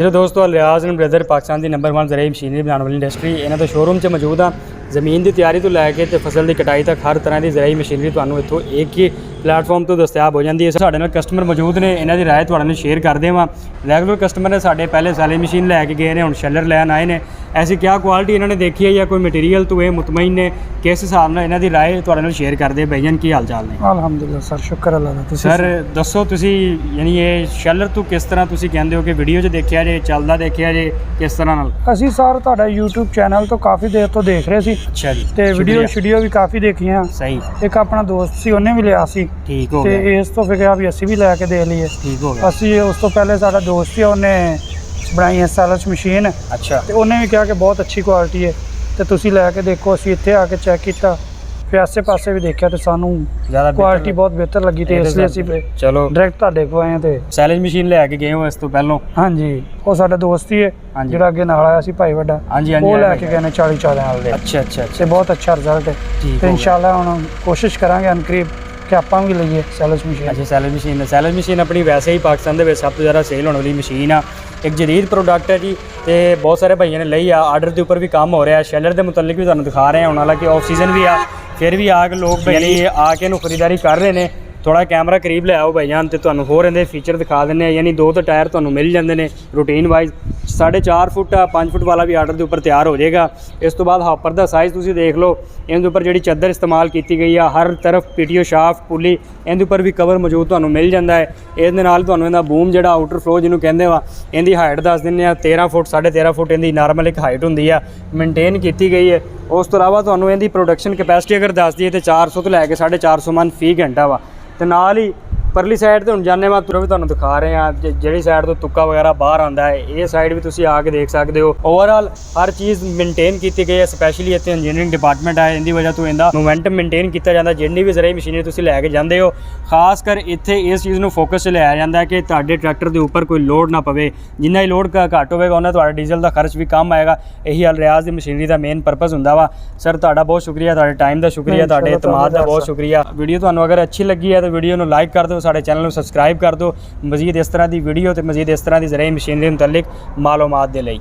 जो दोस्तों लिहाज एंड ब्रदर पाकिस्तान की नंबर 1 ज़राई मशीनरी बनाने वाली इंडस्ट्री इन्हों के शोरूम से मौजूद हाँ। ज़मीन की तैयारी तो लैके तो फसल की कटाई तक हर तरह की ज़राई मशीनरी तो इतों एक ही प्लेटफॉर्म तो दस्तियाब हो जाती है। साढ़े कस्टमर मौजूद ने, इन्हों की राय थोड़े शेयर कर देवां। रेगुलर कस्टमर ने साढ़े पहले साले मशीन लैके गए हैं, हुण शैलर लैन आए हैं। ऐसी क्या क्वालिटी इन्होंने देखी है या कोई मटीरियल तो ये मुतमईन ने किस हिसाब से इन्हों की राय थोड़े शेयर कर दे। भाईजान की हाल चाल ने? अलहमदुलिल्लाह सर, शुक्र अल्लाह का। सर दसो तुसी यानी ये शैलर तो किस तरह तुसी कहते हो कि वीडियो च देखिया जे, चलदा देखिया जे, किस तरह नाल? ਅਸੀਂ ਸਰ ਤੁਹਾਡਾ YouTube ਚੈਨਲ ਤੋਂ ਕਾਫੀ ਦੇਰ ਤੋਂ ਦੇਖ ਰਹੇ ਸੀ अच्छा जी, ਤੇ ਵੀਡੀਓ ਵੀ ਕਾਫੀ ਦੇਖੀਆਂ। सही, ਇੱਕ ਆਪਣਾ ਦੋਸਤ ਸੀ, ਉਹਨੇ ਵੀ ਲਿਆ ਸੀ ठीक हो ਤੇ गया, ਇਸ ਤੋਂ ਫਿਰ ਕਿਹਾ ਵੀ ਅਸੀਂ ਵੀ ਲੈ ਕੇ ਦੇਖ ਲਈਏ। ठीक हो गया। ਅਸੀਂ ਉਸ ਤੋਂ ਪਹਿਲੇ ਸਾਡਾ ਦੋਸਤ ਸੀ, ਉਹਨੇ ਬਣਾਈ ਹੈ ਸੈਲਸ ਮਸ਼ੀਨ अच्छा ਤੇ ਉਹਨੇ ਵੀ ਕਿਹਾ ਕਿ ਬਹੁਤ ਅੱਛੀ ਕੁਆਲਿਟੀ ਹੈ ਤੇ ਤੁਸੀਂ ਲੈ ਕੇ ਦੇਖੋ। ਅਸੀਂ ਇੱਥੇ ਆ ਕੇ ਚੈੱਕ ਕੀਤਾ, ਫਿਰ ਆਸੇ ਪਾਸੇ ਵੀ ਦੇਖਿਆ ਤੇ ਸਾਨੂੰ ज़्यादा ਕੁਆਲਿਟੀ ਬਹੁਤ ਬਿਹਤਰ ਲੱਗੀ ਤੇ ਇਸ ਲਈ ਅਸੀਂ चलो ਡਾਇਰੈਕਟ ਤੁਹਾਡੇ ਕੋਲ ਆਏ ਹਾਂ। ਤੇ सैलेज मशीन लैके गए हो इस तो पहलों? ਹਾਂਜੀ, ਉਹ ਸਾਡਾ ਦੋਸਤ ਹੀ ਹੈ ਹਾਂਜੀ। ਜਿਹੜਾ ਅੱਗੇ ਨਾਲ ਆਇਆ ਸੀ ਭਾਈ ਵੱਡਾ, ਹਾਂਜੀ ਉਹ ਲੈ ਹਾਂਜੀ ਕੇ ਗਏ ਨੇ 40 ਨਾਲ ਦੇ अच्छा अच्छा ਤੇ अच्छा ਬਹੁਤ ਅੱਛਾ ਰਿਜ਼ਲਟ ਹੈ। ठीक ਤੇ हो गया। ਇਨਸ਼ਾਅੱਲਾ ਹੁਣ ਕੋਸ਼ਿਸ਼ ਕਰਾਂਗੇ ਅਨਕਰੀਬ ਕਿ ਆਪਾਂ ਵੀ ਲਈਏ ਸੈਲਸ ਮਸ਼ੀਨ। अच्छा सैलेज मशीन अपनी वैसे ही पाकिस्तान के सब तो ज़्यादा सेल होने वाली मशीन आ, एक जदीद प्रोडक्ट है जी। तो बहुत सारे भाइयों ने लई आ, आर्डर के उपर भी काम हो रहा है। शैलर के मुतलिक भी तुहानूं दिखा रहे हैं। हुण हालांकि ऑफ सीजन भी आ, फिर भी आके लोग यानी आके इहनूं खरीदारी कर रहे हैं। थोड़ा कैमरा करीब ले आओ भाईजान तो तुहानूं होर इहदे फीचर दिखा दिंदे हैं। यानी 2 तो टायर तुहानूं मिल जाते हैं रूटीन वाइज। 4.5 फुट आ, 5 फुट वाला भी आर्डर के उपर तैयार हो जाएगा। इस तो बाद हॉपर का साइज़ तुसीं देख लो, इहदे उपर जिहड़ी चादर इस्तेमाल की गई है, हर तरफ PTO शाफ्ट पुली इहदे उपर भी कवर मौजूद तुहानूं मिल जाता है। इहदे नाल तुहानूं इहदा बूम जिहड़ा आउटर फ्लो जिन्हों कहंदे वा, इहदी हाइट दस दिंदे आ 13 फुट 13.5 फुट इहदी नॉर्मल एक हाइट हुंदी है, मेनटेन की गई है। उस तो इलावा तुहानूं इहदी प्रोडक्शन कैपेसिटी अगर दस दईए तो 400 तो लैके 450 मन फी घंटा वा। तो नाल ही परली साइड तो हुण जाने वा तुर भी तुहानूं दिखा रहे हैं जिहड़ी साइड तो तुक्का वगैरह बाहर आंदा है, ये साइड भी तुसीं आके देख सकते हो। ओवरऑल हर चीज़ मेनटेन की गई है। स्पैशली इत्थे इंजीनियरिंग डिपार्टमेंट है, इनकी वजह तो इहदा मोमेंटम मेनटेन किया जाता। जिन्नी भी ज़राई मशीनरी तुसीं लैके जांदे हो, खास कर इत्थे इस चीज़ नूं फोकस च लिया जाता है कि तुहाडे ट्रैक्टर के उपर कोई लोड ना पवे। जिन्ना ही लोड घट होगा उन्ना तुहाडा डीजल का खर्च भी कम आएगा। यही अल रियाज की मशीनरी का मेन परपज़ हुंदा वा। सर तुहाडा बहुत शुक्रिया, तुहाडे टाइम का शुक्रिया, तुहाडे एतमाद का बहुत शुक्रिया। वीडियो तुहानूं अगर अच्छी लगी है तो वीडियो नूं लाइक कर दो, साडे चैनल नूं सब्सक्राइब कर दो। मजीद इस तरह की वीडियो तो मजीद इस तरह की ज़राई मशीनरी मुतल्लिक मालूमात दे लई।